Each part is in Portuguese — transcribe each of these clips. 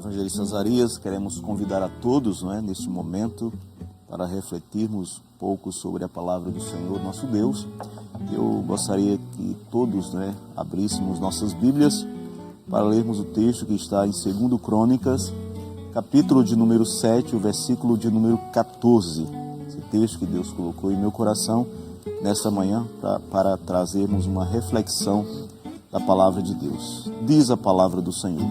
Evangelista Azarias, queremos convidar a todos, neste momento, para refletirmos um pouco sobre a palavra do Senhor, nosso Deus. Eu gostaria que todos, abríssemos nossas Bíblias para lermos o texto que está em 2 Crônicas, capítulo de número 7, o versículo de número 14. Esse texto que Deus colocou em meu coração nesta manhã para trazermos uma reflexão da palavra de Deus. Diz a palavra do Senhor: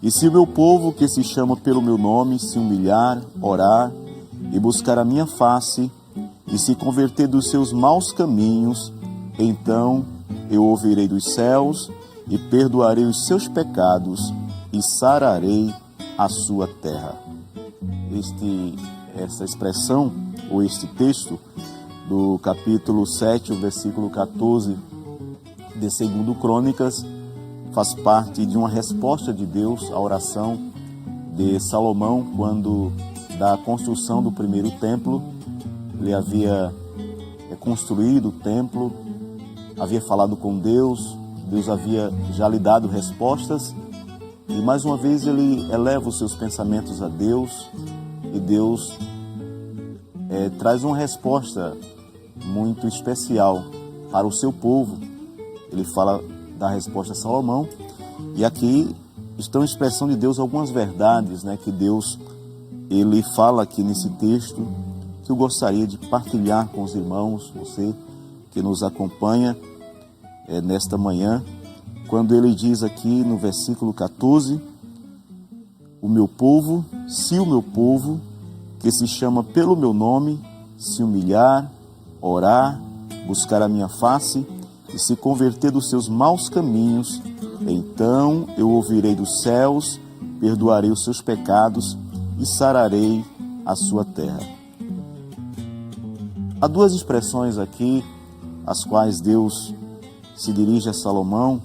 E se o meu povo, que se chama pelo meu nome, se humilhar, orar e buscar a minha face, e se converter dos seus maus caminhos, então eu ouvirei dos céus e perdoarei os seus pecados e sararei a sua terra. Essa expressão, ou este texto, do capítulo 7, o versículo 14 de 2 Crônicas, faz parte de uma resposta de Deus à oração de Salomão, quando da construção do primeiro templo. Ele havia construído o templo, havia falado com Deus, Deus havia já lhe dado respostas, e mais uma vez ele eleva os seus pensamentos a Deus, e Deus traz uma resposta muito especial para o seu povo. Ele fala da resposta a Salomão, e aqui estão em expressão de Deus algumas verdades, que Deus ele fala aqui nesse texto, que eu gostaria de partilhar com os irmãos, você que nos acompanha nesta manhã, quando ele diz aqui no versículo 14: o meu povo, se o meu povo, que se chama pelo meu nome, se humilhar, orar, buscar a minha face e se converter dos seus maus caminhos, então eu ouvirei dos céus, perdoarei os seus pecados e sararei a sua terra. Há duas expressões aqui, as quais Deus se dirige a Salomão,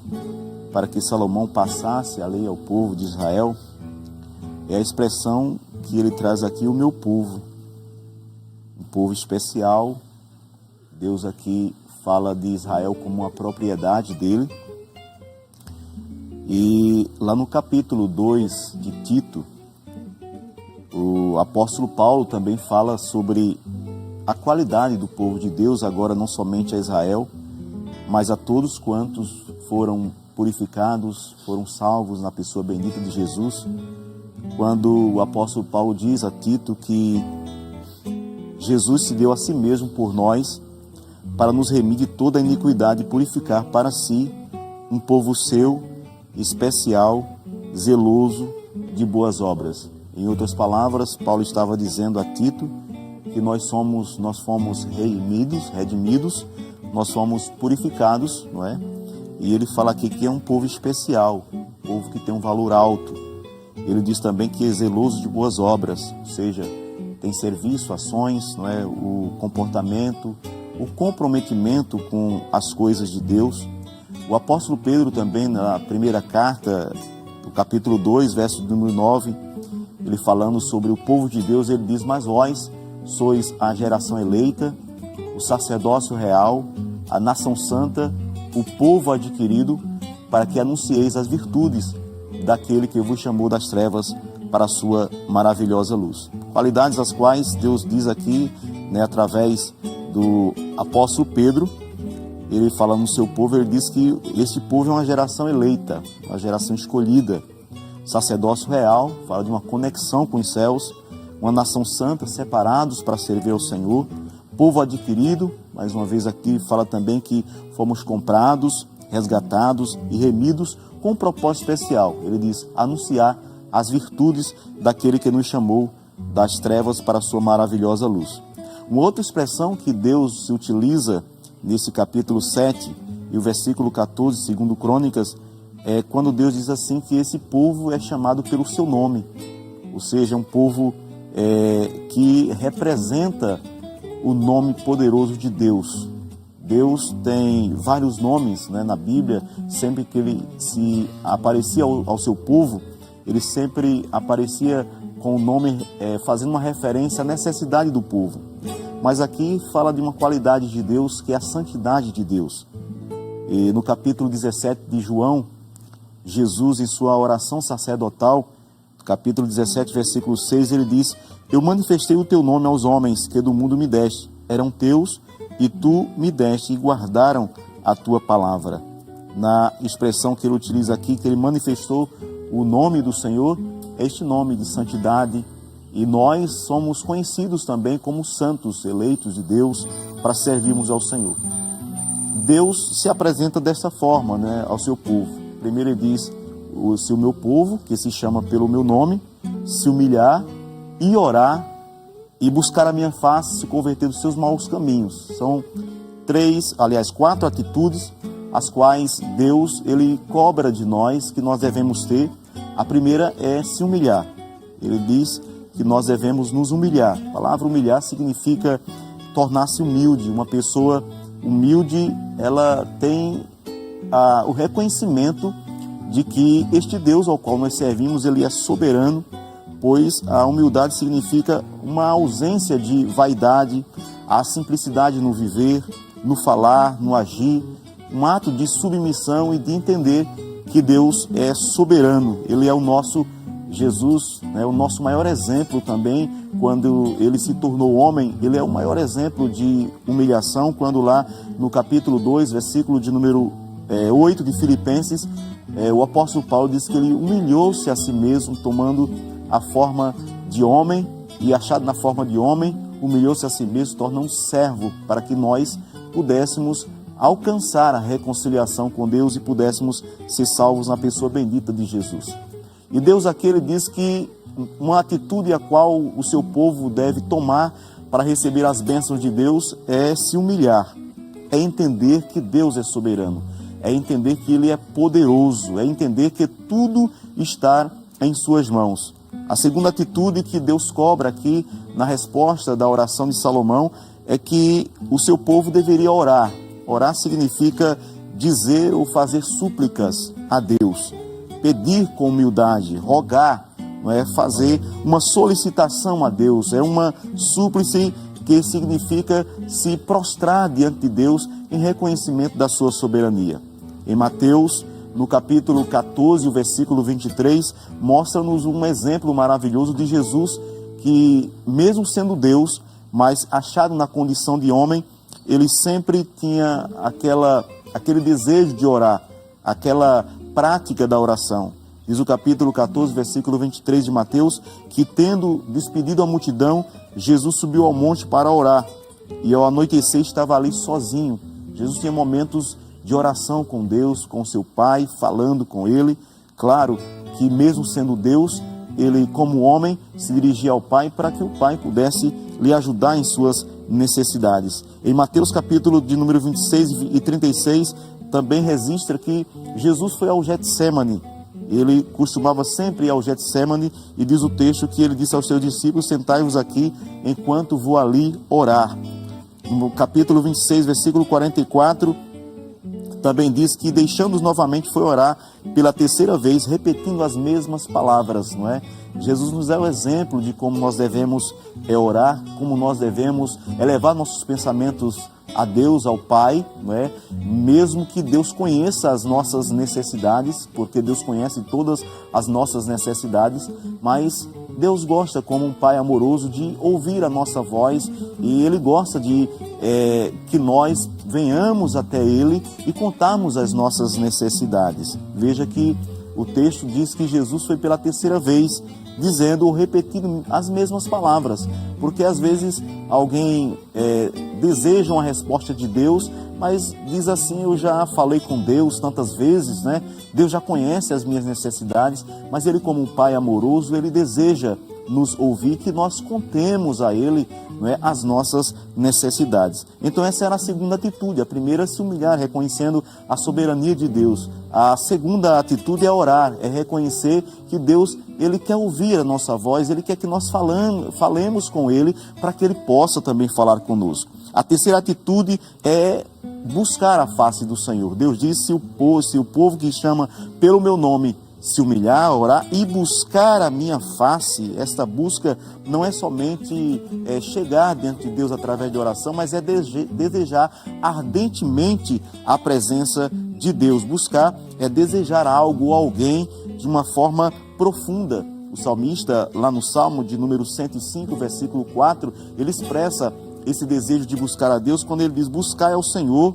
para que Salomão passasse a lei ao povo de Israel. É a expressão que ele traz aqui: o meu povo, um povo especial. Deus aqui fala de Israel como uma propriedade dele. E lá no capítulo 2 de Tito, o apóstolo Paulo também fala sobre a qualidade do povo de Deus, agora não somente a Israel, mas a todos quantos foram purificados, foram salvos na pessoa bendita de Jesus, quando o apóstolo Paulo diz a Tito que Jesus se deu a si mesmo por nós, para nos remir de toda a iniquidade e purificar para si um povo seu, especial, zeloso de boas obras. Em outras palavras, Paulo estava dizendo a Tito que nós fomos redimidos, nós fomos purificados, não é? E ele fala aqui que é um povo especial, um povo que tem um valor alto. Ele diz também que é zeloso de boas obras, ou seja, tem serviço, ações, não é? O comportamento, o comprometimento com as coisas de Deus. O apóstolo Pedro também, na primeira carta, no capítulo 2, verso número 9, ele falando sobre o povo de Deus, ele diz: mas vós sois a geração eleita, o sacerdócio real, a nação santa, o povo adquirido, para que anuncieis as virtudes daquele que vos chamou das trevas para a sua maravilhosa luz. Qualidades as quais Deus diz aqui, através do apóstolo Pedro, ele falando no seu povo, ele diz que este povo é uma geração eleita, uma geração escolhida, sacerdócio real, fala de uma conexão com os céus, uma nação santa, separados para servir ao Senhor, povo adquirido, mais uma vez aqui fala também que fomos comprados, resgatados e remidos com um propósito especial. Ele diz: anunciar as virtudes daquele que nos chamou das trevas para a sua maravilhosa luz. Uma outra expressão que Deus se utiliza nesse capítulo 7 e o versículo 14, 2 Crônicas, é quando Deus diz assim que esse povo é chamado pelo seu nome, ou seja, um povo que representa o nome poderoso de Deus. Deus tem vários nomes, na Bíblia. Sempre que ele se aparecia ao seu povo, ele sempre aparecia com o nome fazendo uma referência à necessidade do povo. Mas aqui fala de uma qualidade de Deus, que é a santidade de Deus. E no capítulo 17 de João, Jesus, em sua oração sacerdotal, capítulo 17, versículo 6, ele diz: eu manifestei o teu nome aos homens que do mundo me deste, eram teus e tu me deste e guardaram a tua palavra. Na expressão que ele utiliza aqui, que ele manifestou o nome do Senhor, é este nome de santidade, e nós somos conhecidos também como santos, eleitos de Deus, para servirmos ao Senhor. Deus se apresenta dessa forma, né, ao seu povo. Primeiro ele diz: se o meu povo, que se chama pelo meu nome, se humilhar e orar e buscar a minha face, se converter dos seus maus caminhos. São quatro atitudes as quais Deus ele cobra de nós, que nós devemos ter. A primeira é se humilhar. Ele diz que nós devemos nos humilhar. A palavra humilhar significa tornar-se humilde. Uma pessoa humilde, ela tem o reconhecimento de que este Deus ao qual nós servimos, ele é soberano, pois a humildade significa uma ausência de vaidade, a simplicidade no viver, no falar, no agir, um ato de submissão e de entender que Deus é soberano. Ele é o nosso Jesus, né, o nosso maior exemplo também, quando ele se tornou homem. Ele é o maior exemplo de humilhação, quando lá no capítulo 2, versículo de número 8 de Filipenses, o apóstolo Paulo diz que ele humilhou-se a si mesmo, tomando a forma de homem, e achado na forma de homem, humilhou-se a si mesmo, torna um servo, para que nós pudéssemos alcançar a reconciliação com Deus e pudéssemos ser salvos na pessoa bendita de Jesus. E Deus aqui ele diz que uma atitude a qual o seu povo deve tomar para receber as bênçãos de Deus é se humilhar, é entender que Deus é soberano, é entender que Ele é poderoso, é entender que tudo está em suas mãos. A segunda atitude que Deus cobra aqui na resposta da oração de Salomão é que o seu povo deveria orar. Orar significa dizer ou fazer súplicas a Deus, pedir com humildade, rogar, não é? Fazer uma solicitação a Deus, é uma súplice que significa se prostrar diante de Deus em reconhecimento da sua soberania. Em Mateus, no capítulo 14, o versículo 23, mostra-nos um exemplo maravilhoso de Jesus, que mesmo sendo Deus, mas achado na condição de homem, ele sempre tinha aquele desejo de orar, aquela prática da oração. Diz o capítulo 14, versículo 23 de Mateus, que tendo despedido a multidão, Jesus subiu ao monte para orar, e ao anoitecer estava ali sozinho. Jesus tinha momentos de oração com Deus, com seu Pai, falando com Ele. Claro que mesmo sendo Deus, Ele como homem se dirigia ao Pai para que o Pai pudesse lhe ajudar em suas necessidades. Em Mateus capítulo de número 26 e 36, também registra que Jesus foi ao Getsêmani. Ele costumava sempre ir ao Getsêmani, e diz o texto que ele disse aos seus discípulos: sentai-vos aqui enquanto vou ali orar. No capítulo 26, versículo 44, também diz que deixando-os novamente foi orar pela terceira vez, repetindo as mesmas palavras, não é? Jesus nos é o exemplo de como nós devemos orar, como nós devemos elevar nossos pensamentos a Deus, ao Pai, não é? Mesmo que Deus conheça as nossas necessidades, porque Deus conhece todas as nossas necessidades, mas Deus gosta, como um Pai amoroso, de ouvir a nossa voz, e Ele gosta de que nós venhamos até Ele e contarmos as nossas necessidades. Veja que o texto diz que Jesus foi pela terceira vez, dizendo ou repetindo as mesmas palavras, porque às vezes alguém deseja uma resposta de Deus, mas diz assim: eu já falei com Deus tantas vezes, né? Deus já conhece as minhas necessidades, mas Ele, como um Pai amoroso, Ele deseja nos ouvir, que nós contemos a Ele, não é, as nossas necessidades. Então essa era a segunda atitude. A primeira é se humilhar, reconhecendo a soberania de Deus. A segunda atitude é orar, é reconhecer que Deus, Ele quer ouvir a nossa voz, Ele quer que nós falemos com Ele, para que Ele possa também falar conosco. A terceira atitude é buscar a face do Senhor. Deus diz: se o povo que chama pelo meu nome se humilhar, orar e buscar a minha face. Esta busca não é somente chegar diante de Deus através de oração, mas é desejar ardentemente a presença de Deus. Buscar é desejar algo ou alguém de uma forma profunda. O salmista, lá no Salmo de número 105, versículo 4, ele expressa esse desejo de buscar a Deus quando ele diz: buscai ao Senhor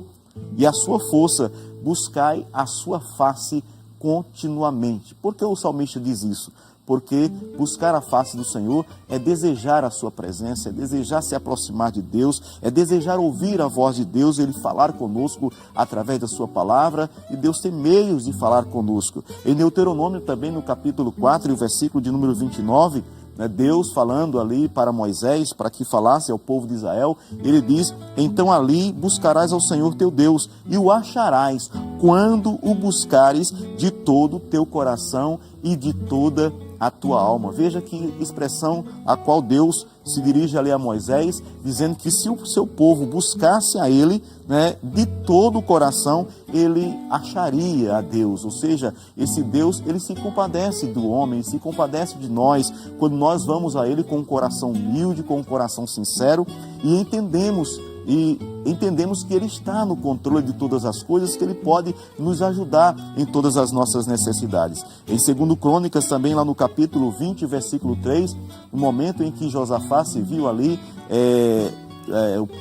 e a sua força, buscai a sua face continuamente. Por que o salmista diz isso? Porque buscar a face do Senhor é desejar a sua presença, é desejar se aproximar de Deus, é desejar ouvir a voz de Deus, Ele falar conosco através da sua palavra, e Deus tem meios de falar conosco. Em Deuteronômio também, no capítulo 4, o versículo de número 29, Deus falando ali para Moisés, para que falasse ao povo de Israel, ele diz: então ali buscarás ao Senhor teu Deus, e o acharás, quando o buscares de todo o teu coração e de toda a tua alma. Veja que expressão a qual Deus se dirige ali a Moisés, dizendo que se o seu povo buscasse a Ele, de todo o coração, ele acharia a Deus. Ou seja, esse Deus, ele se compadece do homem, se compadece de nós, quando nós vamos a Ele com um coração humilde, com um coração sincero, e entendemos que Ele está no controle de todas as coisas, que Ele pode nos ajudar em todas as nossas necessidades. Em 2 Crônicas, também lá no capítulo 20, versículo 3, no momento em que Josafá se viu ali,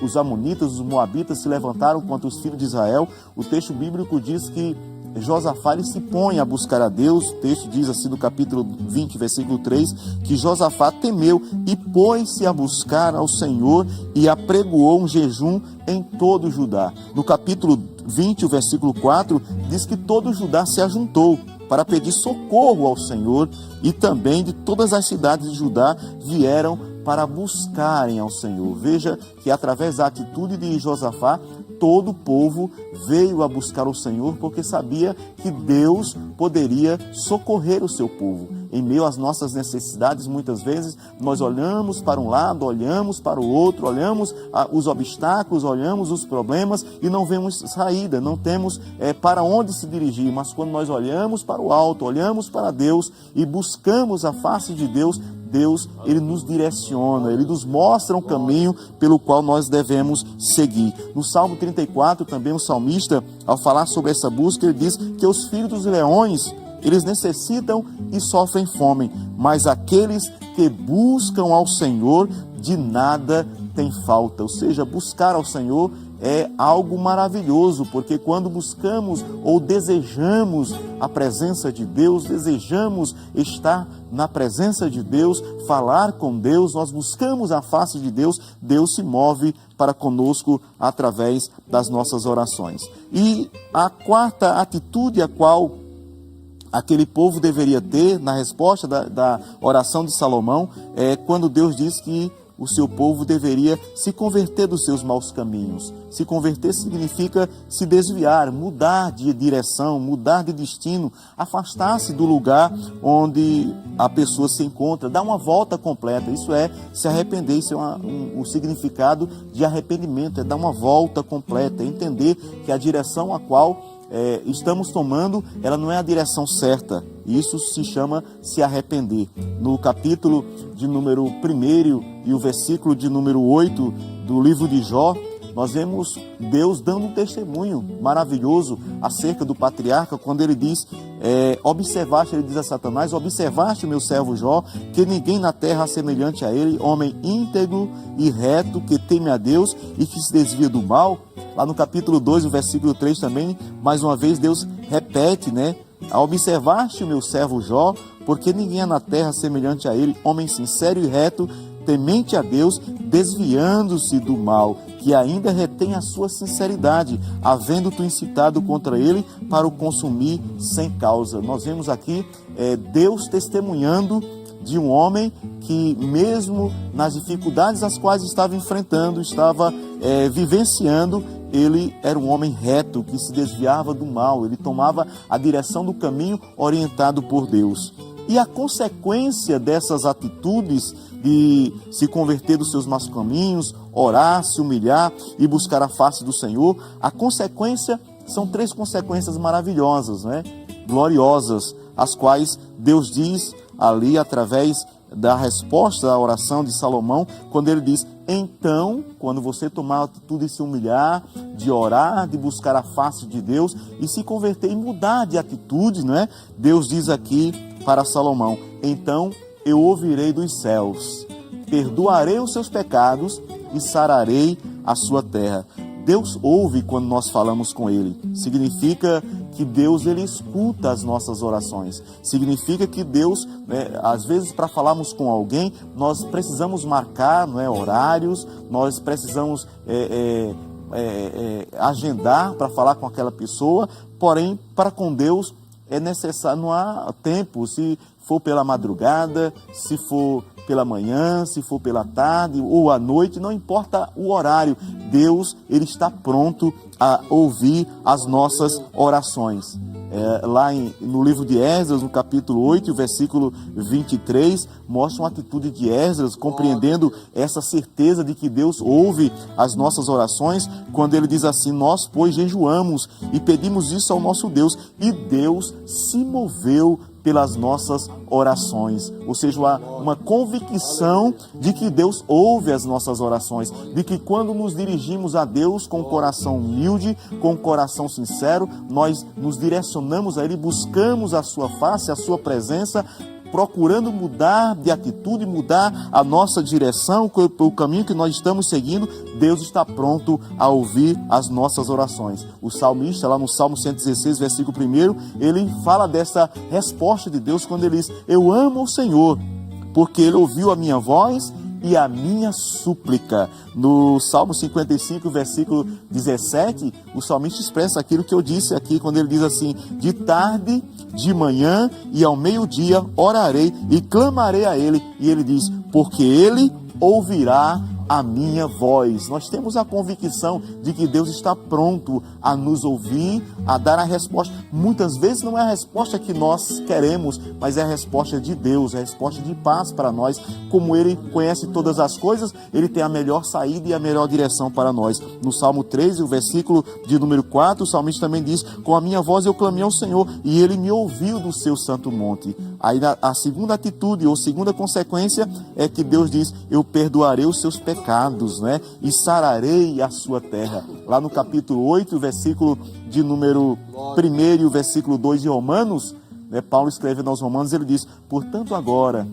os amonitas, os moabitas se levantaram contra os filhos de Israel, o texto bíblico diz que Josafá ele se põe a buscar a Deus. O texto diz assim no capítulo 20, versículo 3, que Josafá temeu e pôs-se a buscar ao Senhor e apregoou um jejum em todo Judá. No capítulo 20, o versículo 4, diz que todo Judá se ajuntou para pedir socorro ao Senhor, e também de todas as cidades de Judá vieram para buscarem ao Senhor. Veja que através da atitude de Josafá, todo o povo veio a buscar o Senhor, porque sabia que Deus poderia socorrer o seu povo. Em meio às nossas necessidades, muitas vezes, nós olhamos para um lado, olhamos para o outro, olhamos os obstáculos, olhamos os problemas e não vemos saída, não temos para onde se dirigir. Mas quando nós olhamos para o alto, olhamos para Deus e buscamos a face de Deus, Deus, Ele nos direciona, Ele nos mostra um caminho pelo qual nós devemos seguir. No Salmo 34, também o salmista, ao falar sobre essa busca, ele diz que os filhos dos leões, eles necessitam e sofrem fome, mas aqueles que buscam ao Senhor, de nada tem falta. Ou seja, buscar ao Senhor é algo maravilhoso, porque quando buscamos ou desejamos a presença de Deus, desejamos estar na presença de Deus, falar com Deus, nós buscamos a face de Deus, Deus se move para conosco através das nossas orações. E a quarta atitude a qual aquele povo deveria ter na resposta da oração de Salomão é quando Deus diz que o seu povo deveria se converter dos seus maus caminhos. Se converter significa se desviar, mudar de direção, mudar de destino, afastar-se do lugar onde a pessoa se encontra, dar uma volta completa. Isso é se arrepender, isso é o significado de arrependimento, é dar uma volta completa, é entender que a direção a qual estamos tomando, ela não é a direção certa. Isso se chama se arrepender. No capítulo de número 1 e o versículo de número 8 do livro de Jó, nós vemos Deus dando um testemunho maravilhoso acerca do patriarca, quando ele diz, ele diz a Satanás: observaste o meu servo Jó, que ninguém na terra semelhante a ele, homem íntegro e reto, que teme a Deus e que se desvia do mal. Lá no capítulo 2, o versículo 3 também, mais uma vez Deus repete, observaste o meu servo Jó, porque ninguém é na terra semelhante a ele, homem sincero e reto, temente a Deus, desviando-se do mal, que ainda retém a sua sinceridade, havendo tu incitado contra ele para o consumir sem causa. Nós vemos aqui Deus testemunhando de um homem que, mesmo nas dificuldades as quais estava enfrentando, estava vivenciando, ele era um homem reto, que se desviava do mal, ele tomava a direção do caminho orientado por Deus. E a consequência dessas atitudes de se converter dos seus maus caminhos, orar, se humilhar e buscar a face do Senhor, a consequência são 3 consequências maravilhosas, gloriosas, as quais Deus diz ali através da resposta à oração de Salomão, quando ele diz: então, quando você tomar a atitude de se humilhar, de orar, de buscar a face de Deus e se converter e mudar de atitude, Deus diz aqui para Salomão: então eu ouvirei dos céus, perdoarei os seus pecados e sararei a sua terra. Deus ouve quando nós falamos com Ele. Significa que Deus, Ele escuta as nossas orações. Significa que Deus, às vezes, para falarmos com alguém, nós precisamos marcar, horários, nós precisamos agendar para falar com aquela pessoa. Porém, para com Deus é necessário, não há tempo, se for pela madrugada, se for pela manhã, se for pela tarde ou à noite, não importa o horário, Deus, Ele está pronto a ouvir as nossas orações. Lá no livro de Esdras, no capítulo 8, versículo 23, mostra uma atitude de Esdras, compreendendo essa certeza de que Deus ouve as nossas orações, quando ele diz assim: nós, pois, jejuamos e pedimos isso ao nosso Deus, e Deus se moveu pelas nossas orações. Ou seja, uma convicção de que Deus ouve as nossas orações, de que quando nos dirigimos a Deus com o coração humilde, com o coração sincero, nós nos direcionamos a Ele, buscamos a sua face, a sua presença, procurando mudar de atitude, mudar a nossa direção, o caminho que nós estamos seguindo. Deus está pronto a ouvir as nossas orações. O salmista, lá no Salmo 116, versículo 1, ele fala dessa resposta de Deus quando ele diz: eu amo o Senhor, porque Ele ouviu a minha voz e a minha súplica. No Salmo 55, versículo 17, o salmista expressa aquilo que eu disse aqui, quando ele diz assim: de tarde, de manhã e ao meio-dia orarei e clamarei a Ele. E ele diz: porque Ele ouvirá a minha voz. Nós temos a convicção de que Deus está pronto a nos ouvir, a dar a resposta. Muitas vezes não é a resposta que nós queremos, mas é a resposta de Deus, é a resposta de paz para nós. Como Ele conhece todas as coisas, Ele tem a melhor saída e a melhor direção para nós. No Salmo 13, o versículo de número 4, o salmista também diz: com a minha voz eu clamei ao Senhor e Ele me ouviu do seu santo monte. Aí a segunda atitude ou segunda consequência é que Deus diz: eu perdoarei os seus pecados, e sararei a sua terra. Lá no capítulo 8, versículo de número 1 e o versículo 2 de Romanos, Paulo escrevendo aos Romanos, ele diz: portanto agora,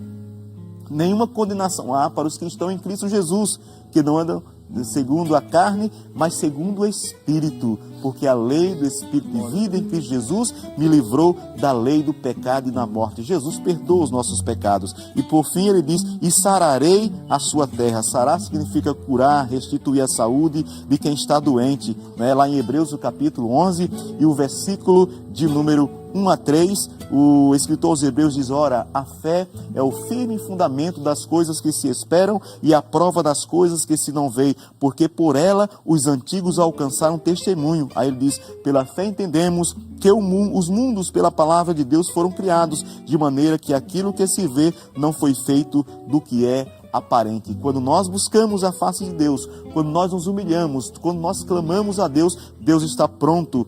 nenhuma condenação há para os que estão em Cristo Jesus, que não andam segundo a carne, mas segundo o Espírito, porque a lei do Espírito de vida em Cristo Jesus me livrou da lei do pecado e da morte. Jesus perdoa os nossos pecados. E por fim ele diz: e sararei a sua terra. Sarar significa curar, restituir a saúde de quem está doente. Lá em Hebreus, o capítulo 11 e o versículo de número 1 a 3, o escritor aos Hebreus diz: ora, a fé é o firme fundamento das coisas que se esperam e a prova das coisas que se não veem, porque por ela os antigos alcançaram testemunho. Aí ele diz: pela fé entendemos que os mundos pela palavra de Deus foram criados, de maneira que aquilo que se vê não foi feito do que é aparente. Quando nós buscamos a face de Deus, quando nós nos humilhamos, quando nós clamamos a Deus, Deus está pronto,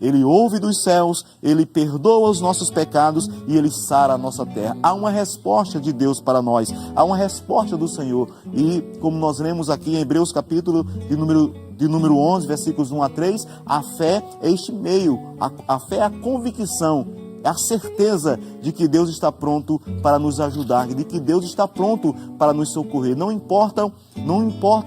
Ele ouve dos céus, Ele perdoa os nossos pecados e Ele sara a nossa terra. Há uma resposta de Deus para nós, há uma resposta do Senhor. E como nós lemos aqui em Hebreus capítulo de número 11, versículos 1 a 3, a fé é este meio, a fé é a convicção, é a certeza de que Deus está pronto para nos ajudar, de que Deus está pronto para nos socorrer. Não importam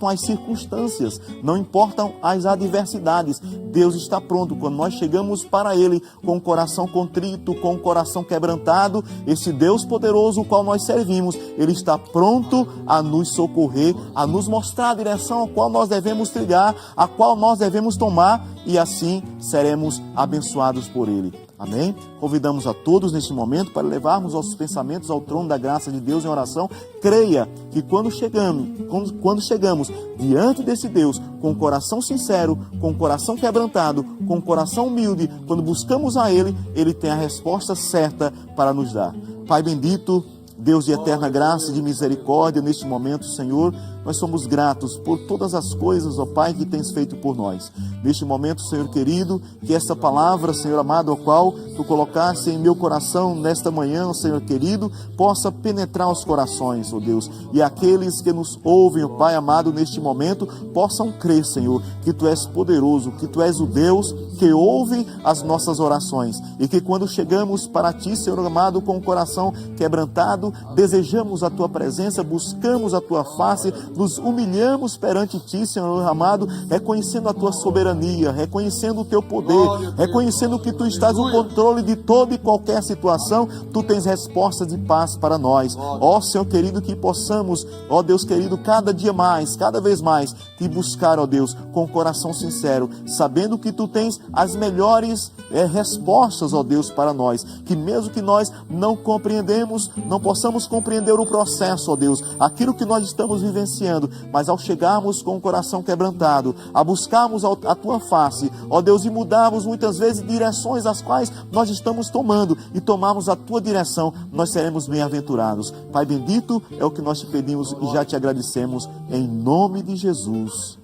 as circunstâncias, não importam as adversidades. Deus está pronto. Quando nós chegamos para Ele com o coração contrito, com o coração quebrantado, esse Deus poderoso, o qual nós servimos, Ele está pronto a nos socorrer, a nos mostrar a direção a qual nós devemos trilhar, a qual nós devemos tomar, e assim seremos abençoados por Ele. Amém? Convidamos a todos neste momento para levarmos nossos pensamentos ao trono da graça de Deus em oração. Creia que quando chegamos diante desse Deus com o coração sincero, com o coração quebrantado, com o coração humilde, quando buscamos a Ele, Ele tem a resposta certa para nos dar. Pai bendito, Deus de eterna graça e de misericórdia, neste momento, Senhor, nós somos gratos por todas as coisas, ó Pai, que tens feito por nós. Neste momento, Senhor querido, que esta palavra, Senhor amado, a qual Tu colocaste em meu coração nesta manhã, Senhor querido, possa penetrar os corações, ó Deus, e aqueles que nos ouvem, ó Pai amado, neste momento, possam crer, Senhor, que Tu és poderoso, que Tu és o Deus que ouve as nossas orações, e que quando chegamos para Ti, Senhor amado, com o coração quebrantado, desejamos a Tua presença, buscamos a Tua face, nos humilhamos perante Ti, Senhor amado, reconhecendo a Tua soberania, reconhecendo o Teu poder, reconhecendo que Tu estás no controle de toda e qualquer situação. Tu tens respostas de paz para nós. Ó Senhor querido, que possamos, ó Deus querido, cada dia mais, cada vez mais, Te buscar, ó Deus, com o coração sincero, sabendo que Tu tens as melhores respostas, ó Deus, para nós, que mesmo que nós não compreendemos, não possamos compreender o processo, ó Deus, aquilo que nós estamos vivenciando, mas ao chegarmos com o coração quebrantado, a buscarmos a Tua face, ó Deus, e mudarmos muitas vezes direções as quais nós estamos tomando, e tomarmos a Tua direção, nós seremos bem-aventurados. Pai bendito, é o que nós Te pedimos e já Te agradecemos, em nome de Jesus.